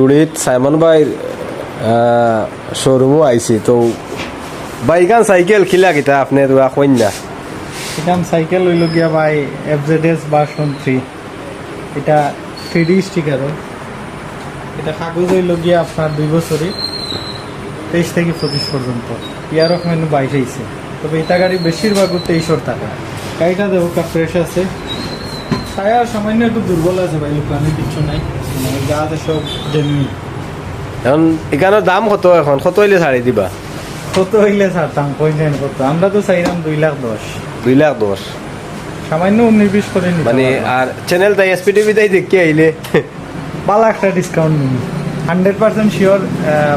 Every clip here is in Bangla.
জুড়িত সাইমন ভাই শোরুমও আইছি তো বাইকান সাইকেল খিলা কিতা আপনি কন্যা এখান সাইকেল হইল গিয়া ভাই FZS ভার্সন 3 এটা 3D স্টিকারও এটা কাগজ হইল গিয়া আপনার 2 বছরই 23 থেকে 25 পর্যন্ত ইয়ার ওখানে 22 হয়েছে তবে এটা গাড়ি বেশিরভাগ 23 টাকা গাড়িটা দেখো ফ্রেশ আছে টায়ার সামান্য একটু দুর্বল আছে ভাই লোকানি কিছু নাই মানে যা আছে সব জেনুইন এখন এখানের দাম কত এখন কত হইলে ছাড়ি দিবা কত হইলে ছাড়তাম কইলেন কত আমরা তো চাইলাম 2,10,000 2,10,000 সামান্য 19-20 করে নিতে মানে আর চ্যানেল তাই এসপিটিভি তাই দেখি আইলে ভালো একটা ডিসকাউন্ট নিন 100% শিওর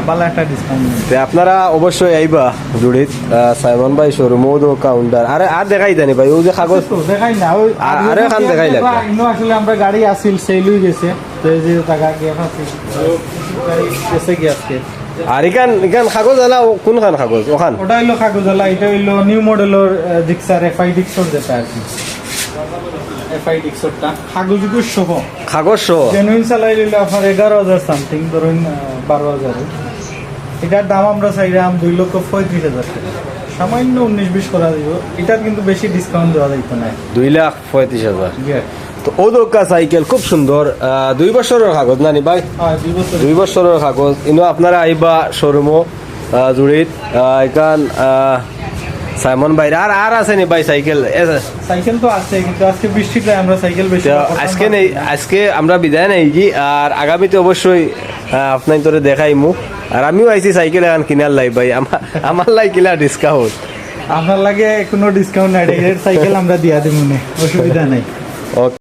ভালো একটা ডিসকাউন্ট নিন তে আপনারা অবশ্যই আইবা জুড়িত সাইমন ভাই শোরুমও তো কাউন্টার আর দেখাই জানি ভাই ও যে কাগজ তো দেখাই না ওই আরে খান দেখাই লাগবে ইনো আসলে আমরা গাড়ি আসিল সেল হয়ে গেছে তো এই যে টাকা গিয়ে ফাসি গাড়ি এসে গিয়ে আজকে আর এখান কাগজ আলা কোনখান কাগজ ওখান ওটা হইলো কাগজওয়ালা এটা হইলো নিউ মডেলের ডিক্সার FI ডিক্সর যেটা আর কি FI ডিক্সরটা কাগজগুলো সহ কাগজ সহ জেনুইন চালাই লইলে আপনার 11,000 সামথিং ধরুন 12,000 এটার দাম আমরা চাইলাম 2,35,000 টাকা সামান্য 19-20 করা দিব এটা কিন্তু বেশি ডিসকাউন্ট দেওয়া যাইত না 2,35,000 তো ও দোকা সাইকেল খুব সুন্দর 2 বছরের কাগজ নানি ভাই 2 বছরের কাগজ ইনো আপনারা আইবা শোরুমও জুড়িত এখান সাইমন ভাই আর আছে নি ভাই সাইকেল সাইকেল তো আছে কিন্তু আজকে বৃষ্টিতে আমরা সাইকেল বেশি আজকে নেই আজকে আমরা বিদায় নেই কি আর আগামীতে অবশ্যই আপনার তোরে দেখাইমু আর আমিও আইছি সাইকেল এখন কিনার লাই ভাই আমার লাই কিনা ডিসকাউন্ট আপনার লাগে কোনো ডিসকাউন্ট নাই সাইকেল আমরা দিয়া দিব না অসুবিধা নাই ওকে